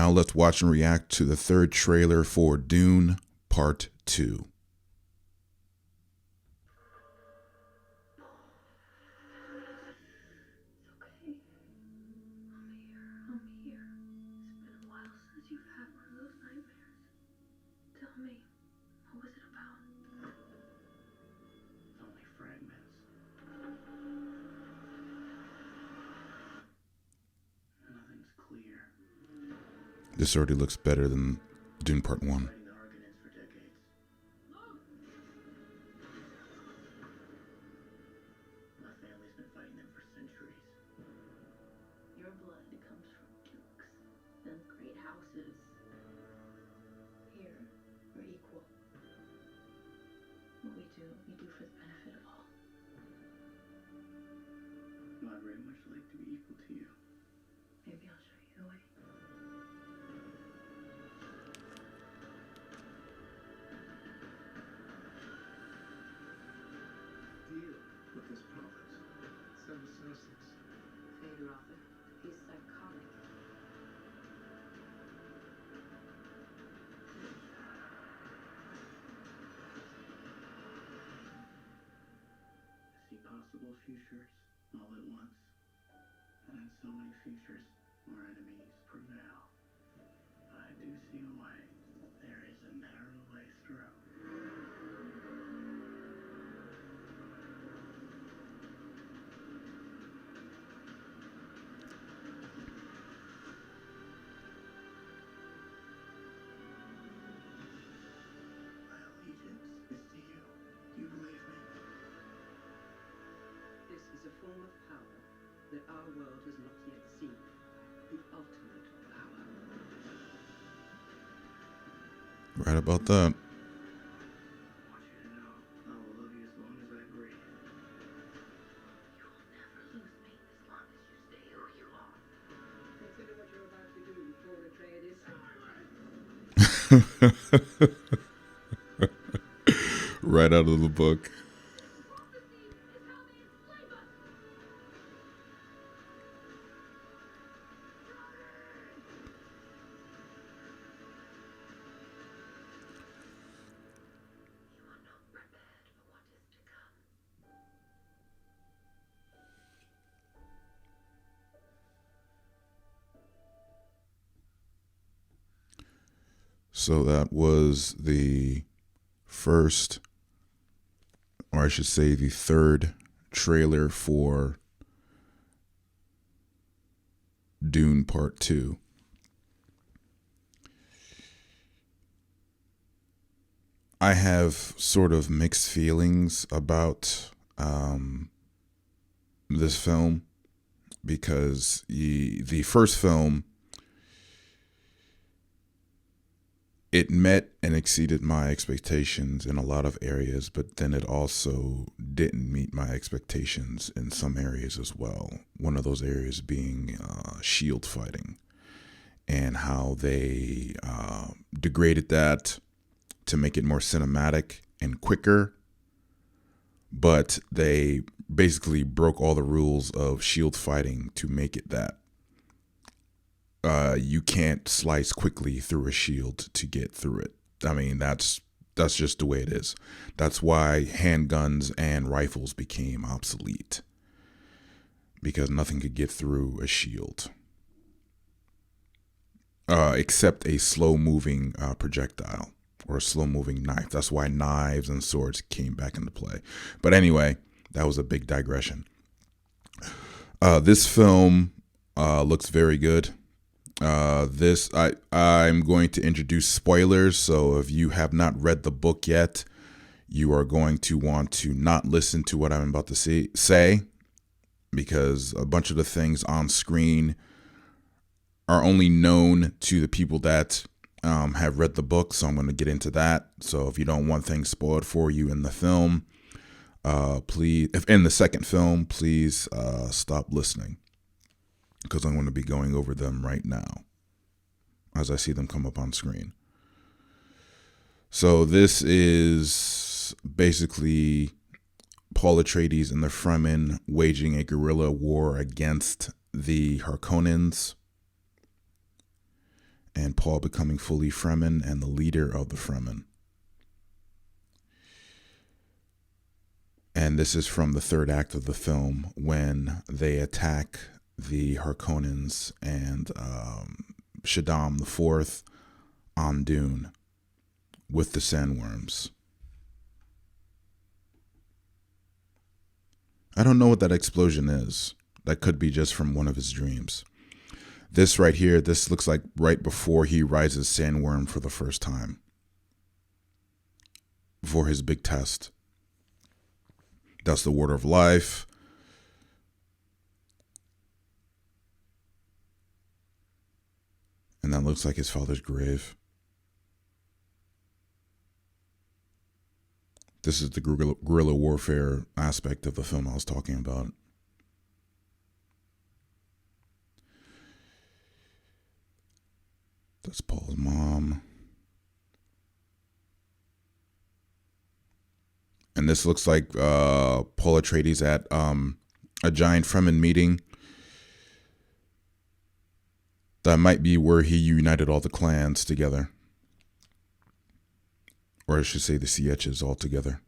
now let's watch and react to the third trailer for Dune Part 2. This already looks better than Dune Part 1. Possible futures all at once, and in so many futures where enemies prevail, I do see a way. There is a narrow way through. My allegiance is to you. Do you believe me? This is a form of power that our world has not yet seen. The ultimate power. Right about that. I want you to know I will love you as long as I breathe. You will never lose me as long as you stay who you are. Consider what you're about to do before Atreides. Right out of the book. So that was the first, or I should say the third trailer for Dune Part 2. I have sort of mixed feelings about this film because the first film, it met and exceeded my expectations in a lot of areas, but then it also didn't meet my expectations in some areas as well. One of those areas being shield fighting and how they degraded that to make it more cinematic and quicker, but they basically broke all the rules of shield fighting to make it that. You can't slice quickly through a shield to get through it. I mean, that's just the way it is. That's why handguns and rifles became obsolete, because nothing could get through a shield except a slow-moving projectile or a slow-moving knife. That's why knives and swords came back into play. But anyway, that was a big digression. This film looks very good. I'm going to introduce spoilers, so if you have not read the book yet, you are going to want to not listen to what I'm about to say, because a bunch of the things on screen are only known to the people that have read the book, so I'm going to get into that. So if you don't want things spoiled for you in the film, please, if in the second film, please stop listening, because I'm going to be going over them right now as I see them come up on screen. So this is basically Paul Atreides and the Fremen waging a guerrilla war against the Harkonnens. and Paul becoming fully Fremen and the leader of the Fremen. And this is from the third act of the film when they attack the Harkonnens and Shaddam IV on Dune with the sandworms. I don't know what that explosion is. That could be just from one of his dreams. This right here, this looks like right before he rises sandworm for the first time. For his big test. That's the water of life. And that looks like his father's grave. This is the guerrilla warfare aspect of the film I was talking about. That's Paul's mom. And this looks like Paul Atreides at a giant Fremen meeting. That might be where he united all the clans together. Or I should say the Sietches all together.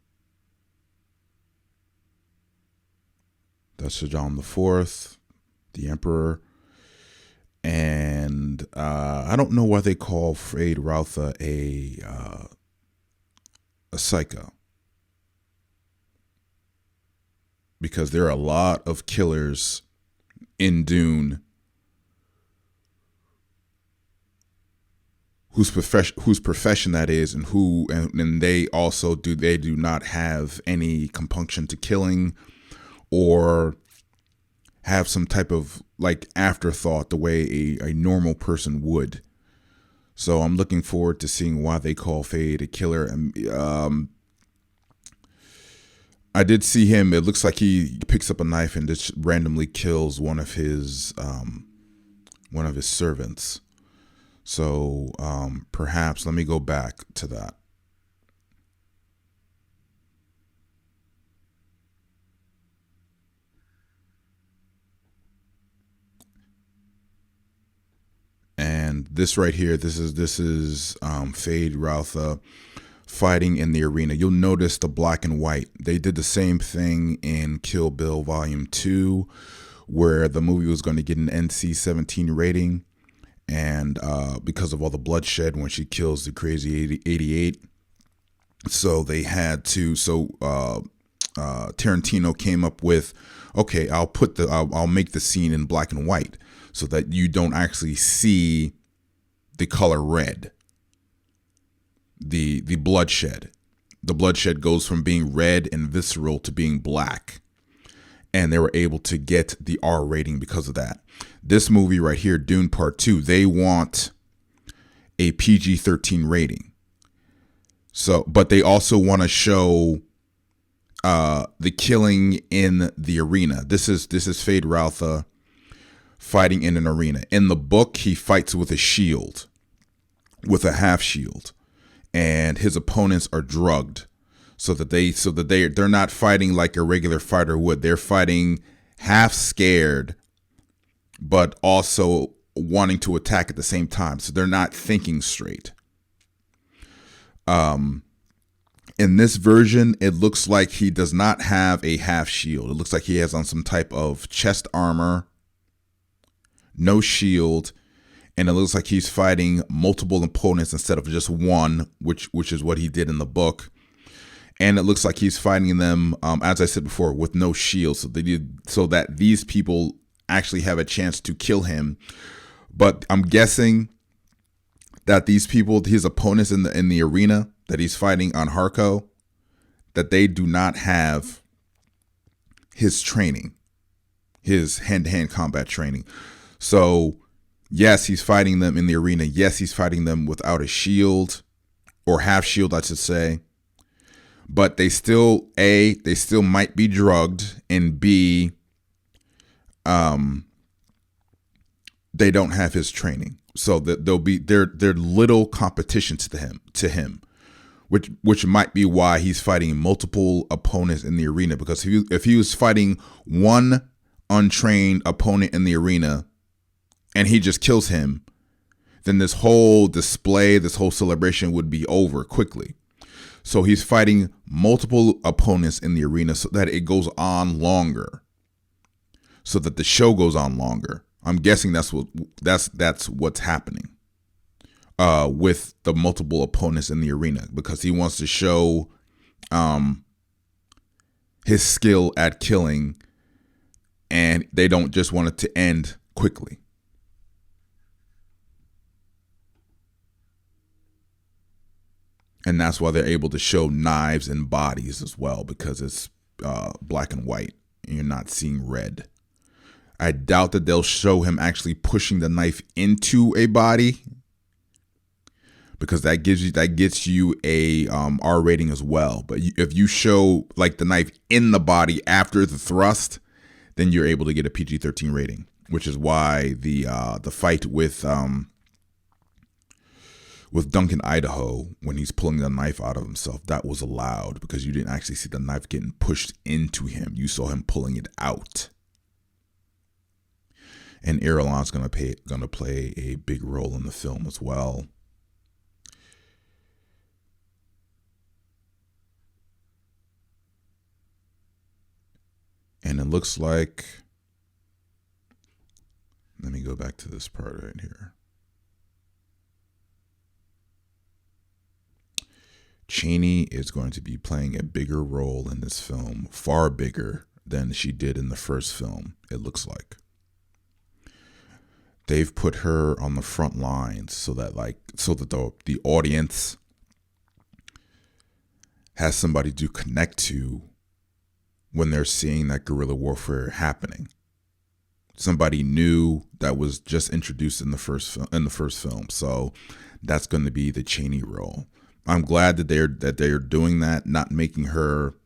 That's Shaddam IV, the Emperor. And I don't know why they call Freyr Rautha a psycho. Because there are a lot of killers in Dune whose profession that is, and they also do not have any compunction to killing or have some type of like afterthought the way a normal person would. So I'm looking forward to seeing why they call Fade a killer. And I did see him. It looks like he picks up a knife and just randomly kills one of his servants. So perhaps let me go back to that. And this right here, this is Fade Rautha fighting in the arena. You'll notice the black and white. They did the same thing in Kill Bill Volume 2, where the movie was going to get an NC-17 rating. And because of all the bloodshed when she kills the crazy 88. So they had to, Tarantino came up with, okay, I'll make the scene in black and white so that you don't actually see the color red. The bloodshed. The bloodshed goes from being red and visceral to being black. And they were able to get the R rating because of that. This movie right here, Dune Part 2, they want a PG-13 rating. So, but they also want to show the killing in the arena. This is Fade Rautha fighting in an arena. In the book, he fights with a shield, with a half shield, and his opponents are drugged. So that they're not fighting like a regular fighter would. They're fighting half scared, but also wanting to attack at the same time. So they're not thinking straight. In this version, it looks like he does not have a half shield. It looks like he has on some type of chest armor, no shield, and it looks like he's fighting multiple opponents instead of just one, which is what he did in the book. And it looks like he's fighting them, as I said before, with no shield, so that these people actually have a chance to kill him. But I'm guessing that these people, his opponents in the arena that he's fighting on Harko, that they do not have his training, his hand-to-hand combat training. So yes, he's fighting them in the arena. Yes, he's fighting them without a shield, or half shield, I should say. But they still might be drugged, and B, they don't have his training, so that they're little competition to him, which might be why he's fighting multiple opponents in the arena. Because if he was fighting one untrained opponent in the arena, and he just kills him, then this whole display, this whole celebration would be over quickly. So he's fighting multiple opponents in the arena so that it goes on longer, so that the show goes on longer. I'm guessing that's what's happening with the multiple opponents in the arena, because he wants to show his skill at killing, and they don't just want it to end quickly. And that's why they're able to show knives and bodies as well, because it's black and white and you're not seeing red. I doubt that they'll show him actually pushing the knife into a body, because that gets you a R rating as well. But if you show like the knife in the body after the thrust, then you're able to get a PG-13 rating, which is why the fight with Duncan Idaho, when he's pulling the knife out of himself, that was allowed because you didn't actually see the knife getting pushed into him. You saw him pulling it out. And Irulan's gonna play a big role in the film as well. And it looks like, let me go back to this part right here. Chaney is going to be playing a bigger role in this film, far bigger than she did in the first film, it looks like. They've put her on the front lines so that the audience has somebody to connect to when they're seeing that guerrilla warfare happening. Somebody new that was just introduced in the first film. So that's going to be the Chaney role. I'm glad that they're doing that, not making her.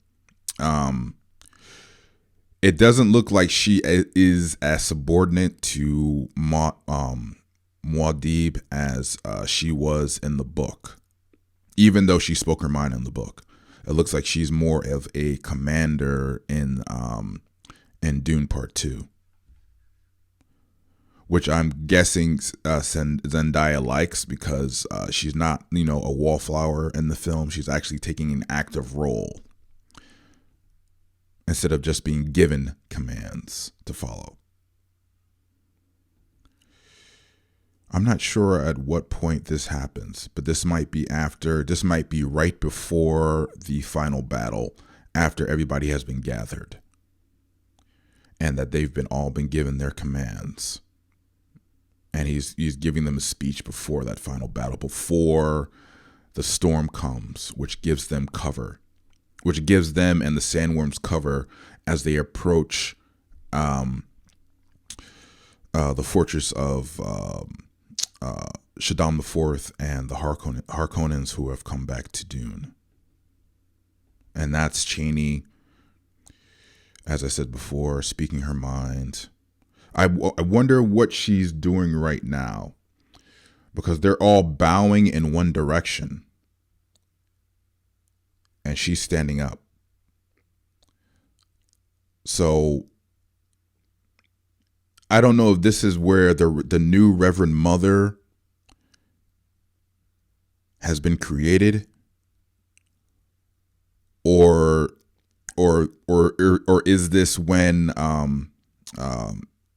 It doesn't look like she is as subordinate to Muad'Dib as she was in the book, even though she spoke her mind in the book. It looks like she's more of a commander in Dune Part 2, which I'm guessing Zendaya likes, because she's not, a wallflower in the film. She's actually taking an active role instead of just being given commands to follow. I'm not sure at what point this happens, but this might be right before the final battle, after everybody has been gathered and that they've all been given their commands. And he's giving them a speech before that final battle, before the storm comes, which gives them cover, which gives them and the sandworms cover as they approach the fortress of Shaddam IV and the Harkonnens who have come back to Dune. And that's Chaney, as I said before, speaking her mind. I wonder what she's doing right now, because they're all bowing in one direction and she's standing up. So I don't know if this is where the new Reverend Mother has been created, or is this when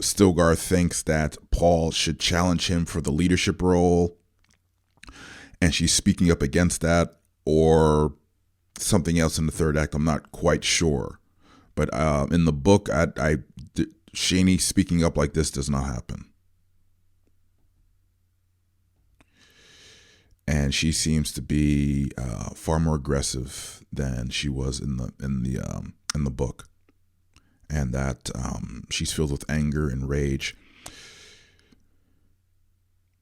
Stilgar thinks that Paul should challenge him for the leadership role, and she's speaking up against that, or something else in the third act? I'm not quite sure. But in the book, Chaney speaking up like this does not happen. And she seems to be far more aggressive than she was in the book. And that she's filled with anger and rage.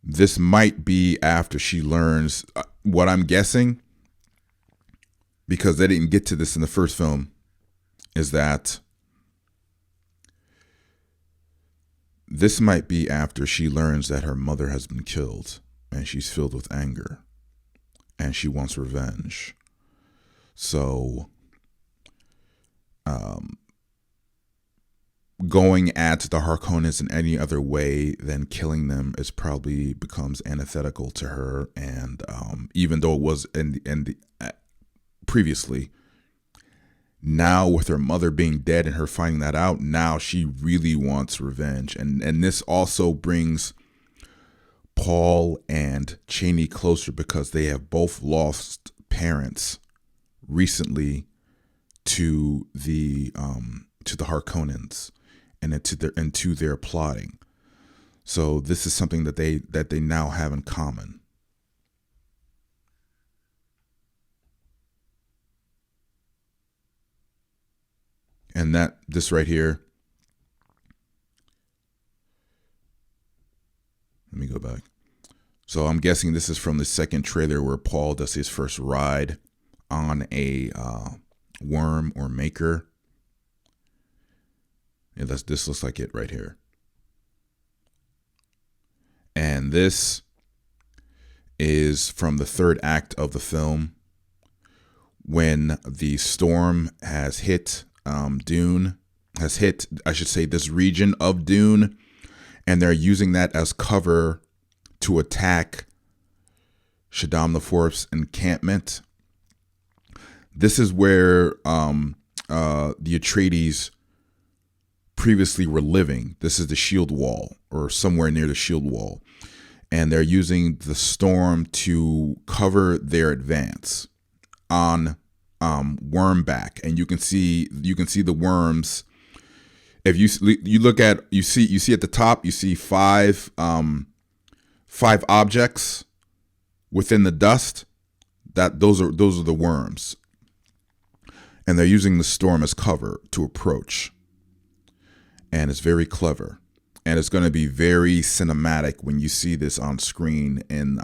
This might be after she learns, what I'm guessing, because they didn't get to this in the first film, is that this might be after she learns that her mother has been killed, and she's filled with anger and she wants revenge. So going at the Harkonnens in any other way than killing them is probably becomes antithetical to her. And even though it was previously, now with her mother being dead and her finding that out, now she really wants revenge. And this also brings Paul and Chani closer because they have both lost parents recently to the Harkonnens and into their plotting. So this is something that they now have in common. And that this right here. Let me go back. So I'm guessing this is from the second trailer where Paul does his first ride on a worm or maker. Yeah, this looks like it right here. And this is from the third act of the film when the storm has hit Dune, has hit, I should say, this region of Dune, and they're using that as cover to attack Shaddam the Fourth's encampment. This is where the Atreides previously were living. This is the shield wall, or somewhere near the shield wall, and they're using the storm to cover their advance on Wormback. And you can see the worms. If you look at, you see at the top, you see five objects within the dust. Those are the worms, and they're using the storm as cover to approach. And it's very clever, and it's going to be very cinematic when you see this on screen and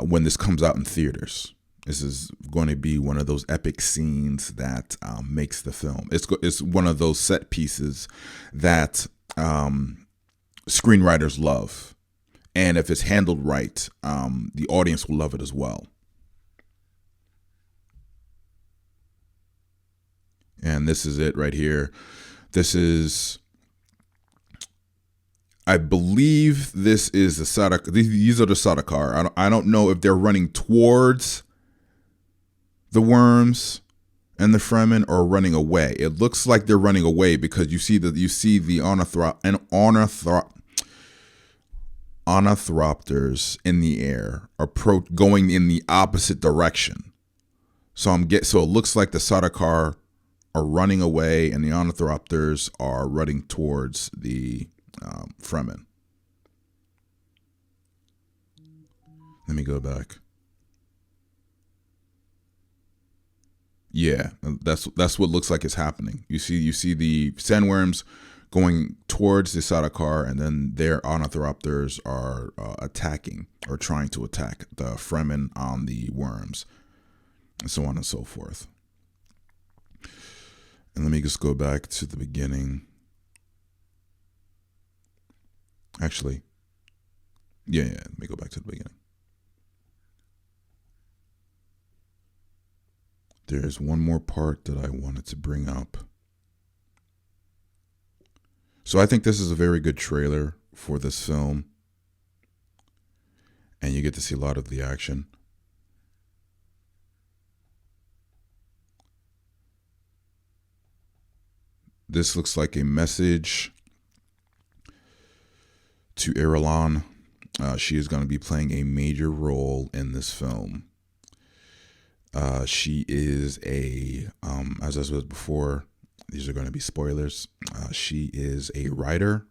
when this comes out in theaters. This is going to be one of those epic scenes that makes the film. It's one of those set pieces that screenwriters love, and if it's handled right, the audience will love it as well. And this is it right here. This is, I believe this is the Sardaukar. These are the Sardaukar. I don't know if they're running towards the worms and the Fremen or running away. It looks like they're running away because you see the ornithopters in the air going in the opposite direction. So it looks like the Sardaukar are running away and the ornithopters are running towards the Fremen. Let me go back. Yeah, that's what looks like is happening. You see the sandworms going towards the Sardaukar, and then their ornithopters are attacking or trying to attack the Fremen on the worms, and so on and so forth. And let me just go back to the beginning. Actually, yeah, let me go back to the beginning. There's one more part that I wanted to bring up. So I think this is a very good trailer for this film, and you get to see a lot of the action. This looks like a message to Irulan. She is going to be playing a major role in this film. She is as I said before, these are going to be spoilers. She is a writer.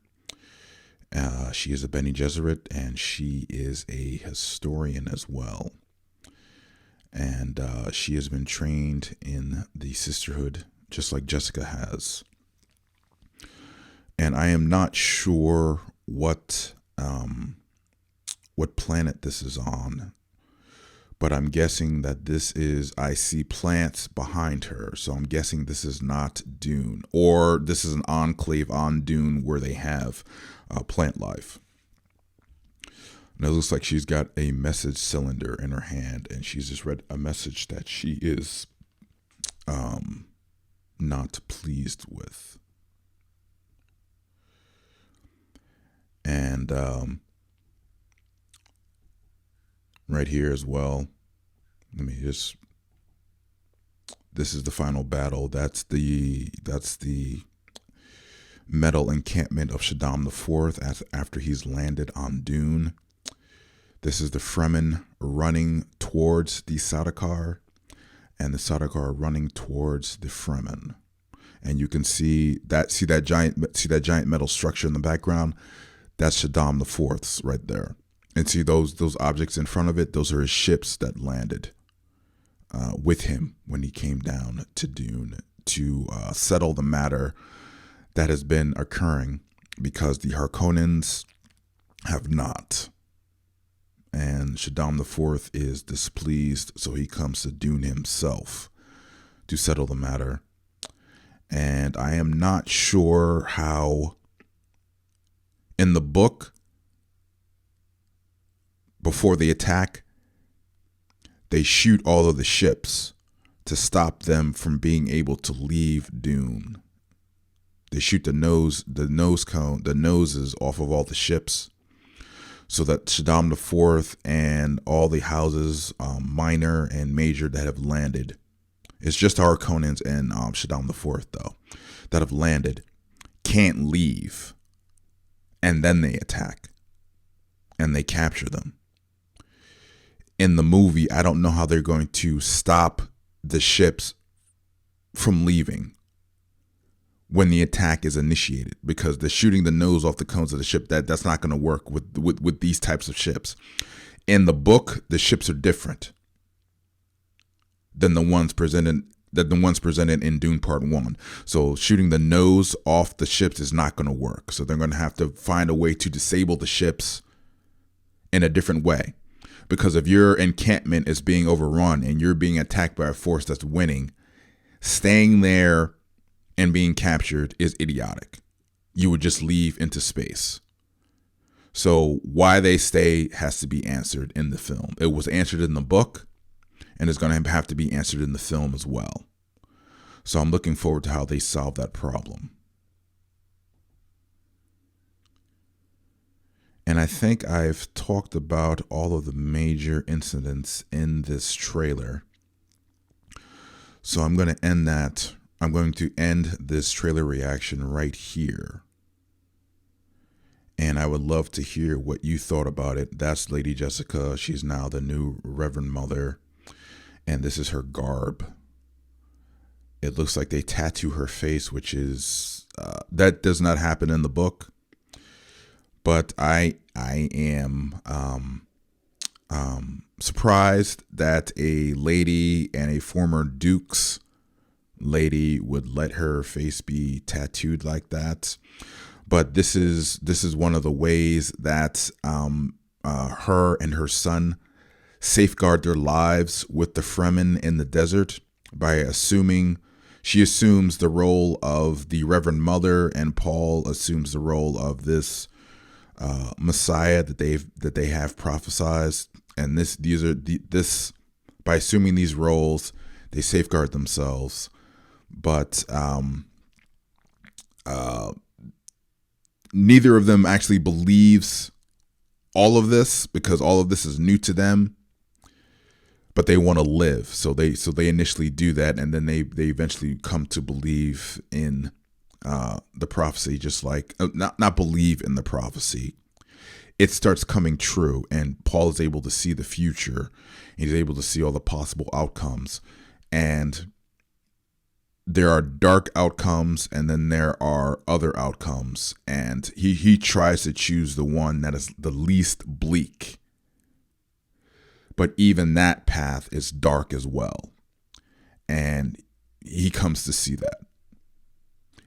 She is a Bene Gesserit, and she is a historian as well. And she has been trained in the sisterhood, just like Jessica has. And I am not sure what planet this is on, but I'm guessing that I see plants behind her, so I'm guessing this is not Dune, or this is an enclave on Dune where they have plant life. And it looks like she's got a message cylinder in her hand, and she's just read a message that she is not pleased with. And right here as well, this is the final battle. That's the metal encampment of Shaddam IV after he's landed on Dune. This is the Fremen running towards the Sardaukar, and the Sardaukar running towards the Fremen. And you can see that giant metal structure in the background. That's Shaddam IV's right there. And see those objects in front of it. Those are his ships that landed with him when he came down to Dune to settle the matter that has been occurring, because the Harkonnens have not. And Shaddam IV is displeased, so he comes to Dune himself to settle the matter. And I am not sure how, in the book, before the attack, they shoot all of the ships to stop them from being able to leave Dune. They shoot the noses off of all the ships, so that Shaddam IV and all the houses, minor and major, that have landed, it's just our Harkonnens and Shaddam IV, though, that have landed, can't leave. And then they attack. And they capture them. In the movie, I don't know how they're going to stop the ships from leaving when the attack is initiated, because they're shooting the nose off the cones of the ship. That's not going to work with these types of ships. In the book, the ships are different than the ones presented in Dune Part 1. So shooting the nose off the ships is not going to work. So they're going to have to find a way to disable the ships in a different way. Because if your encampment is being overrun and you're being attacked by a force that's winning, staying there and being captured is idiotic. You would just leave into space. So why they stay has to be answered in the film. It was answered in the book, and it's going to have to be answered in the film as well. So I'm looking forward to how they solve that problem. And I think I've talked about all of the major incidents in this trailer. So I'm going to end this trailer reaction right here. And I would love to hear what you thought about it. That's Lady Jessica. She's now the new Reverend Mother. And this is her garb. It looks like they tattoo her face, which is, that does not happen in the book. But I am surprised that a lady and a former Duke's lady would let her face be tattooed like that. But this is one of the ways that her and her son safeguard their lives with the Fremen in the desert by she assumes the role of the Reverend Mother, and Paul assumes the role of this Messiah that they have prophesized. And by assuming these roles, they safeguard themselves. But neither of them actually believes all of this, because all of this is new to them. But they want to live, so they initially do that, and then they eventually come to believe in the prophecy, just like not believe in the prophecy. It starts coming true, and Paul is able to see the future. He's able to see all the possible outcomes, and there are dark outcomes, and then there are other outcomes, and he tries to choose the one that is the least bleak. But even that path is dark as well, and he comes to see that.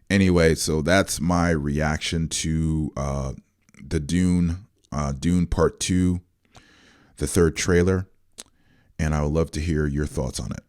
Anyway, so that's my reaction to the Dune Part 2, the third trailer, and I would love to hear your thoughts on it.